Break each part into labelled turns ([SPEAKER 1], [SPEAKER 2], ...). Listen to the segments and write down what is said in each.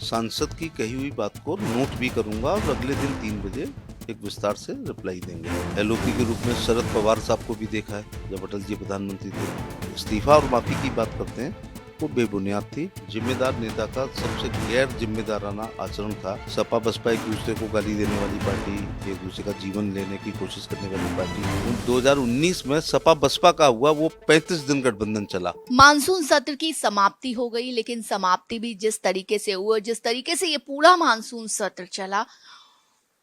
[SPEAKER 1] सांसद की कही हुई बात को नोट भी करूंगा और अगले दिन 3 बजे एक विस्तार से रिप्लाई देंगे। एलओपी के रूप में शरद पवार साहब को भी देखा है जब अटल जी प्रधानमंत्री थे। इस्तीफा और माफी की बात करते हैं, वो बेबुनियाद थी। जिम्मेदार नेता का सबसे गैर जिम्मेदाराना आचरण था। सपा बसपा एक दूसरे को गाली देने वाली पार्टी, एक दूसरे का जीवन लेने की कोशिश करने वाली पार्टी। 2019 में सपा बसपा का हुआ वो 35 दिन गठबंधन चला।
[SPEAKER 2] मानसून सत्र की समाप्ति हो गई, लेकिन समाप्ति भी जिस तरीके से हुई, जिस तरीके से ये पूरा मानसून सत्र चला,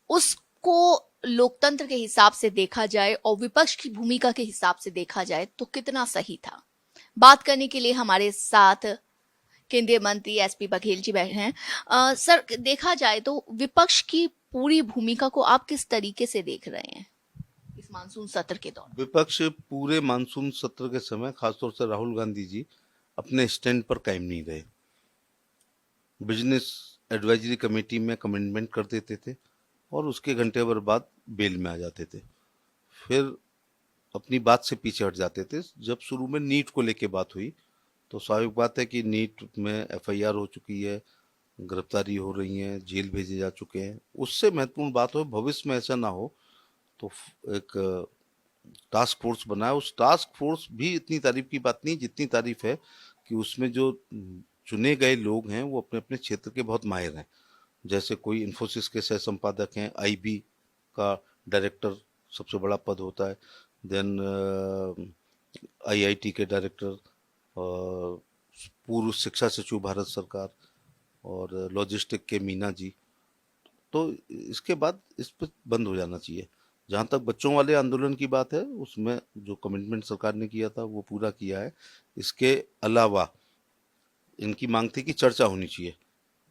[SPEAKER 2] उसको लोकतंत्र के हिसाब से देखा जाए और विपक्ष की भूमिका के हिसाब से देखा जाए तो कितना सही था। बात करने के लिए हमारे साथ केंद्रीय मंत्री एसपी बघेल जी बैठे हैं। सर, देखा जाए तो विपक्ष की पूरी भूमिका को आप किस तरीके से देख रहे हैं इस मानसून सत्र के दौरान?
[SPEAKER 1] विपक्ष पूरे मानसून सत्र के समय, खासतौर से राहुल गांधी जी, अपने स्टैंड पर कायम नहीं रहे। बिजनेस एडवाइजरी कमेटी में कमेंटमेंट कर देते थे और उसके घंटे भर बाद बेल में आ जाते थे। फिर अपनी बात से पीछे हट जाते थे। जब शुरू में नीट को लेके बात हुई तो स्वाभाविक बात है कि नीट में एफआईआर हो चुकी है, गिरफ्तारी हो रही है, जेल भेजे जा चुके हैं। उससे महत्वपूर्ण बात हो भविष्य में ऐसा ना हो, तो एक टास्क फोर्स बना है। उस टास्क फोर्स भी इतनी तारीफ की बात नहीं जितनी तारीफ है कि उसमें जो चुने गए लोग हैं वो अपने अपने क्षेत्र के बहुत माहिर हैं। जैसे कोई इन्फोसिस के सह संपादक हैं, आईबी का डायरेक्टर सबसे बड़ा पद होता है, देन आईआईटी के डायरेक्टर, पूर्व शिक्षा सचिव भारत सरकार, और लॉजिस्टिक के मीना जी। तो इसके बाद इस पर बंद हो जाना चाहिए। जहाँ तक बच्चों वाले आंदोलन की बात है, उसमें जो कमिटमेंट सरकार ने किया था वो पूरा किया है। इसके अलावा इनकी मांग थी कि चर्चा होनी चाहिए।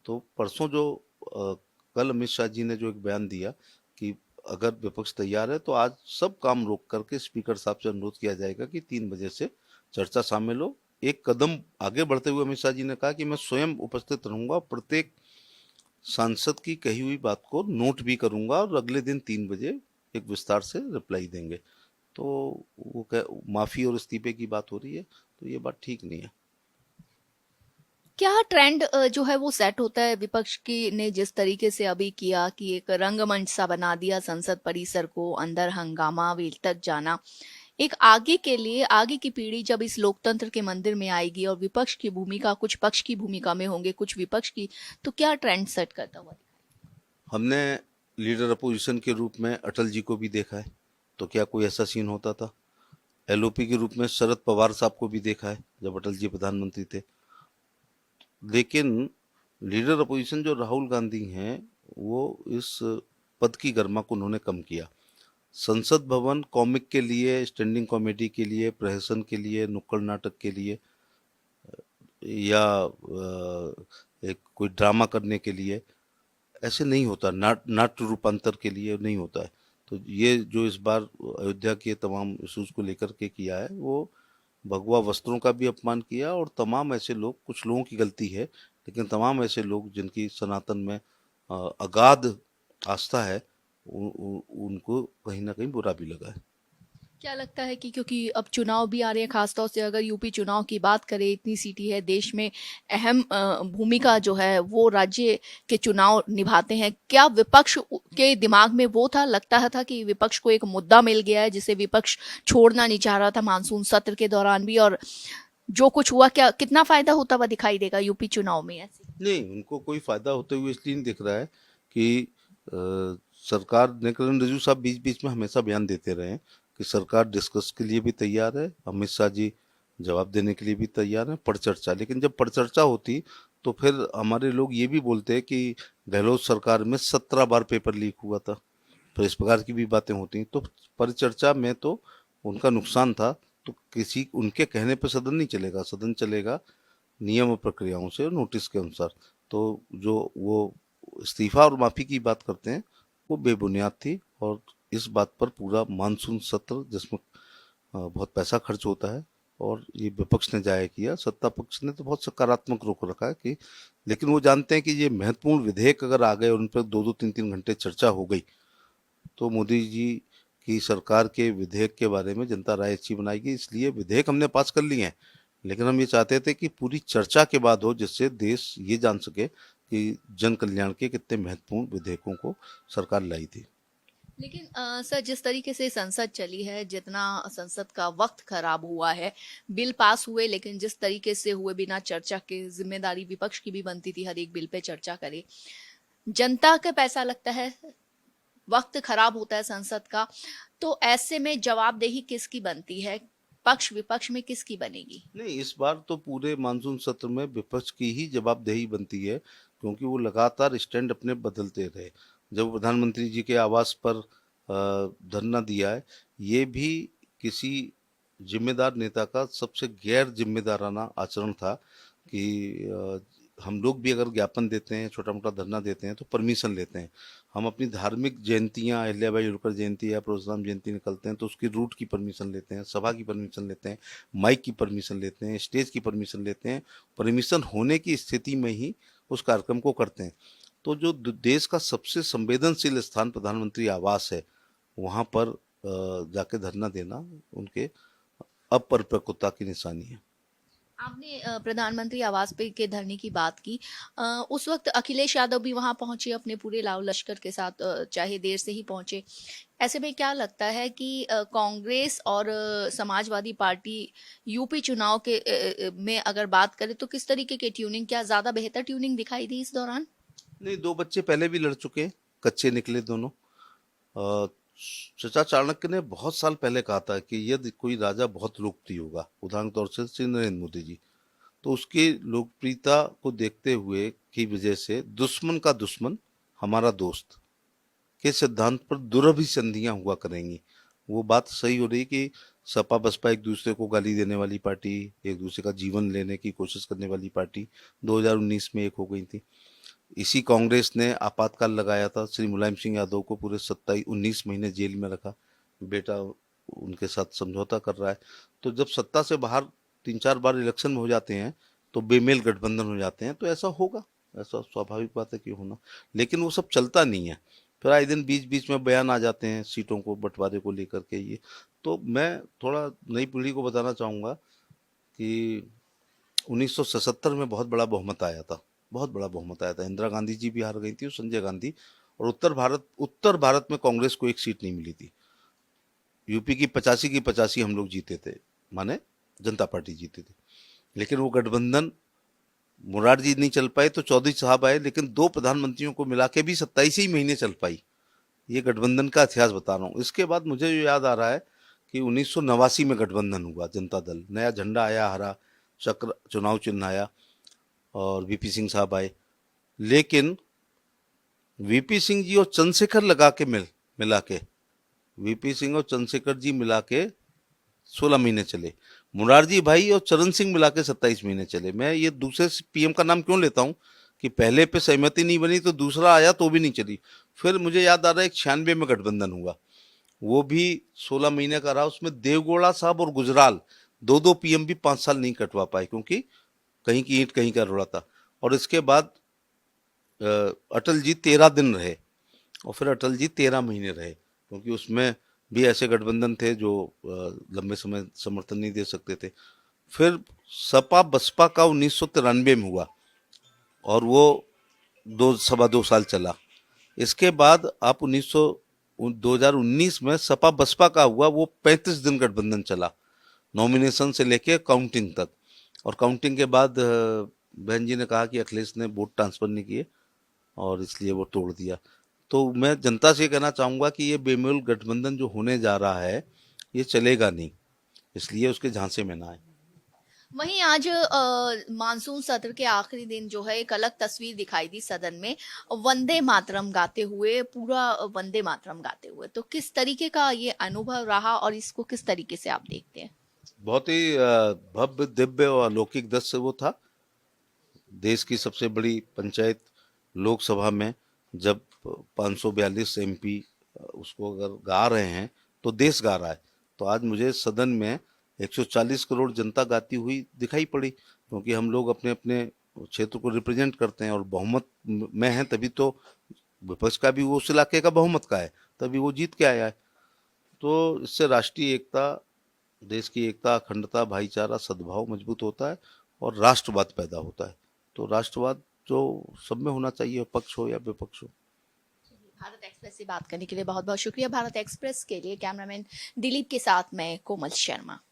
[SPEAKER 1] तो परसों जो कल अमित शाह जी ने जो एक बयान दिया कि अगर विपक्ष तैयार है तो आज सब काम रोक करके स्पीकर साहब से अनुरोध किया जाएगा कि 3 बजे से चर्चा शामिल हो। एक कदम आगे बढ़ते हुए अमित शाह जी ने कहा कि मैं स्वयं उपस्थित रहूंगा, प्रत्येक सांसद की कही हुई बात को नोट भी करूंगा और अगले दिन 3 बजे एक विस्तार से रिप्लाई देंगे। तो वो माफी और इस्तीफे की बात हो रही है, तो ये बात ठीक नहीं है।
[SPEAKER 2] क्या ट्रेंड जो है वो सेट होता है? विपक्ष की ने जिस तरीके से अभी किया कि एक रंगमंच सा बना दिया संसद परिसर को, अंदर हंगामा, वेल तक जाना, एक आगे के लिए आगे की पीढ़ी जब इस लोकतंत्र के मंदिर में आएगी और विपक्ष की भूमिका, कुछ पक्ष की भूमिका में होंगे, कुछ विपक्ष की, तो क्या ट्रेंड सेट करता हुआ?
[SPEAKER 1] हमने लीडर अपोजिशन के रूप में अटल जी को भी देखा है, तो क्या कोई ऐसा सीन होता था? एलओपी के रूप में शरद पवार साहब को भी देखा है जब अटल जी प्रधानमंत्री थे। लेकिन लीडर अपोजिशन जो राहुल गांधी हैं, वो इस पद की गरिमा को उन्होंने कम किया। संसद भवन कॉमिक के लिए, स्टैंडिंग कॉमेडी के लिए, प्रहसन के लिए, नुक्कड़ नाटक के लिए, या एक कोई ड्रामा करने के लिए ऐसे नहीं होता। नाट्य रूपांतर के लिए नहीं होता है। तो ये जो इस बार अयोध्या के तमाम इशूज को लेकर के किया है, वो भगवा वस्त्रों का भी अपमान किया। और तमाम ऐसे लोग, कुछ लोगों की गलती है, लेकिन तमाम ऐसे लोग जिनकी सनातन में अगाध आस्था है, उनको कहीं ना कहीं बुरा भी लगा है।
[SPEAKER 2] क्या लगता है कि क्योंकि अब चुनाव भी आ रहे हैं, खासतौर से अगर यूपी चुनाव की बात करें, इतनी सीटें है देश में, अहम भूमिका जो है वो राज्य के चुनाव निभाते हैं, क्या विपक्ष के दिमाग में वो था, लगता था कि विपक्ष को एक मुद्दा मिल गया है जिसे विपक्ष छोड़ना नहीं चाह रहा था मानसून सत्र के दौरान भी, और जो कुछ हुआ, क्या कितना फायदा होता हुआ दिखाई देगा यूपी चुनाव में ऐसे?
[SPEAKER 1] नहीं, उनको कोई फायदा होते हुए इसलिए नहीं दिख रहा है कि सरकार ने, किरण रिजिजू साहब बीच बीच में हमेशा बयान देते रहे हैं कि सरकार डिस्कस के लिए भी तैयार है, अमित शाह जी जवाब देने के लिए भी तैयार है, परिचर्चा। लेकिन जब परिचर्चा होती तो फिर हमारे लोग ये भी बोलते हैं कि गहलोत सरकार में 17 बार पेपर लीक हुआ था। तो इस प्रकार की भी बातें होती। तो परिचर्चा में तो उनका नुकसान था। तो किसी उनके कहने पर सदन नहीं चलेगा, सदन चलेगा नियम और प्रक्रियाओं से, नोटिस के अनुसार। तो जो वो इस्तीफा और माफी की बात करते हैं, वो बेबुनियाद थी। और इस बात पर पूरा मानसून सत्र, जिसमें बहुत पैसा खर्च होता है, और ये विपक्ष ने जाया किया। सत्ता पक्ष ने तो बहुत सकारात्मक रुख रखा है कि, लेकिन वो जानते हैं कि ये महत्वपूर्ण विधेयक अगर आ गए और उन पर 2-2 3-3 घंटे चर्चा हो गई, तो मोदी जी की सरकार के विधेयक के बारे में जनता राय अच्छी बनाएगी। इसलिए विधेयक हमने पास कर लिए हैं, लेकिन हम ये चाहते थे कि पूरी चर्चा के बाद हो, जिससे देश ये जान सके कि जन कल्याण के कितने महत्वपूर्ण विधेयकों को सरकार लाई थी।
[SPEAKER 2] लेकिन सर, जिस तरीके से संसद चली है, जितना संसद का वक्त खराब हुआ है, बिल पास हुए लेकिन जिस तरीके से हुए बिना चर्चा के, जिम्मेदारी विपक्ष की भी बनती थी हर एक बिल पे चर्चा करे, जनता का पैसा लगता है, वक्त खराब होता है संसद का, तो ऐसे में जवाबदेही किसकी बनती है, पक्ष विपक्ष में किसकी बनेगी?
[SPEAKER 1] नहीं, इस बार तो पूरे मानसून सत्र में विपक्ष की ही जवाबदेही बनती है, क्योंकि वो लगातार स्टैंड अपने बदलते रहे। जब प्रधानमंत्री जी के आवास पर धरना दिया है, ये भी किसी जिम्मेदार नेता का सबसे गैर जिम्मेदाराना आचरण था कि हम लोग भी अगर ज्ञापन देते हैं, छोटा मोटा धरना देते हैं, तो परमिशन लेते हैं। हम अपनी धार्मिक जयंतियां, अहिल्याबाई होलकर जयंती या परशुराम जयंती निकलते हैं तो उसकी रूट की परमिशन लेते हैं, सभा की परमिशन लेते हैं, माइक की परमिशन लेते हैं, स्टेज की परमिशन लेते हैं। परमिशन होने की स्थिति में ही उस कार्यक्रम को करते हैं। तो जो देश का सबसे संवेदनशील स्थान प्रधानमंत्री आवास है, वहाँ पर जाके धरना देना उनके अपरिपक्वता की निशानी है।
[SPEAKER 2] आपने प्रधानमंत्री आवास पे के धरने की बात की। उस वक्त अखिलेश यादव भी वहां पहुंचे अपने पूरे लाव लश्कर के साथ, चाहे देर से ही पहुंचे। ऐसे में क्या लगता है कि कांग्रेस और समाजवादी पार्टी यूपी चुनाव के में अगर बात करें तो किस तरीके की ट्यूनिंग, क्या ज्यादा बेहतर ट्यूनिंग दिखाई दी इस दौरान?
[SPEAKER 1] नहीं, दो बच्चे पहले भी लड़ चुके हैं, कच्चे निकले दोनों। अ, चचा चाणक्य ने बहुत साल पहले कहा था कि यदि कोई राजा बहुत लोकप्रिय होगा, उदाहरण तौर से श्री नरेंद्र मोदी जी, तो उसकी लोकप्रियता को देखते हुए की वजह से दुश्मन का दुश्मन हमारा दोस्त के सिद्धांत पर दुरभिसंधियां हुआ करेंगी। वो बात सही हो रही कि सपा बसपा एक दूसरे को गाली देने वाली पार्टी, एक दूसरे का जीवन लेने की कोशिश करने वाली पार्टी 2019 में एक हो गई थी। इसी कांग्रेस ने आपातकाल लगाया था, श्री मुलायम सिंह यादव को पूरे 27-19 महीने जेल में रखा, बेटा उनके साथ समझौता कर रहा है। तो जब सत्ता से बाहर 3-4 बार इलेक्शन में हो जाते हैं तो बेमेल गठबंधन हो जाते हैं, तो ऐसा होगा, ऐसा स्वाभाविक बात है कि होना। लेकिन वो सब चलता नहीं है, फिर आए दिन बीच बीच में बयान आ जाते हैं सीटों को बंटवारे को लेकर के। ये तो मैं थोड़ा नई पीढ़ी को बताना चाहूँगा कि 1977 में बहुत बड़ा बहुमत आया था, बहुत बड़ा बहुमत आया था। इंदिरा गांधी जी भी हार गई थी और संजय गांधी, और उत्तर भारत में कांग्रेस को एक सीट नहीं मिली थी। यूपी की 85 की 85 हम लोग जीते थे, माने जनता पार्टी जीती थी। लेकिन वो गठबंधन, मुरारजी नहीं चल पाए तो चौधरी साहब आए, लेकिन दो प्रधानमंत्रियों को मिला के भी 27 ही महीने चल पाई। ये गठबंधन का इतिहास बता रहा हूँ। इसके बाद मुझे जो याद आ रहा है कि 1989 में गठबंधन हुआ, जनता दल, नया झंडा आया, हरा चक्र चुनाव चिन्ह आया और वीपी सिंह साहब आए। लेकिन वीपी सिंह जी और चंद्रशेखर लगा के मिला के, वीपी सिंह और चंद्रशेखर जी मिला के 16 महीने चले। मुरारजी भाई और चरण सिंह मिला के 27 महीने चले। मैं ये दूसरे पीएम का नाम क्यों लेता हूँ कि पहले पे सहमति नहीं बनी तो दूसरा आया तो भी नहीं चली। फिर मुझे याद आ रहा है 96 में गठबंधन हुआ, वो भी 16 महीने का रहा। उसमें देवगौड़ा साहब और गुजराल, दो दो पीएम भी 5 साल नहीं कटवा पाए, क्योंकि कहीं की ईंट कहीं का रोड़ा था। और इसके बाद अटल जी 13 दिन रहे, और फिर अटल जी 13 महीने रहे, क्योंकि उसमें भी ऐसे गठबंधन थे जो लंबे समय समर्थन नहीं दे सकते थे। फिर सपा बसपा का 1993 में हुआ और वो 2 सवा 2 साल चला। इसके बाद आप 2019 में सपा बसपा का हुआ, वो 35 दिन गठबंधन चला, नॉमिनेशन से लेके काउंटिंग तक। और काउंटिंग के बाद बहन जी ने कहा कि अखिलेश ने वोट ट्रांसफर नहीं किए और इसलिए वो तोड़ दिया। तो मैं जनता से कहना चाहूंगा कि ये बेमेल गठबंधन जो होने जा रहा है, ये चलेगा नहीं, इसलिए उसके झांसे में ना आए।
[SPEAKER 2] वहीं आज मानसून सत्र के आखिरी दिन जो है एक अलग तस्वीर दिखाई दी सदन में, वंदे मातरम गाते हुए, पूरा वंदे मातरम गाते हुए। तो किस तरीके का ये अनुभव रहा और इसको किस तरीके से आप देखते हैं?
[SPEAKER 1] बहुत ही भव्य दिव्य और अलौकिक दृश्य वो था। देश की सबसे बड़ी पंचायत लोकसभा में जब 542 एमपी उसको अगर गा रहे हैं तो देश गा रहा है। तो आज मुझे सदन में 140 करोड़ जनता गाती हुई दिखाई पड़ी, क्योंकि हम लोग अपने अपने क्षेत्र को रिप्रेजेंट करते हैं और बहुमत में हैं, तभी तो विपक्ष का भी वो उस इलाके का बहुमत का है, तभी वो जीत के आया है। तो इससे राष्ट्रीय एकता, देश की एकता, अखंडता, भाईचारा, सद्भाव मजबूत होता है और राष्ट्रवाद पैदा होता है। तो राष्ट्रवाद जो सब में होना चाहिए, पक्ष हो या विपक्ष हो।
[SPEAKER 2] भारत एक्सप्रेस से बात करने के लिए बहुत बहुत शुक्रिया। भारत एक्सप्रेस के लिए कैमरामैन दिलीप के साथ मैं कोमल शर्मा।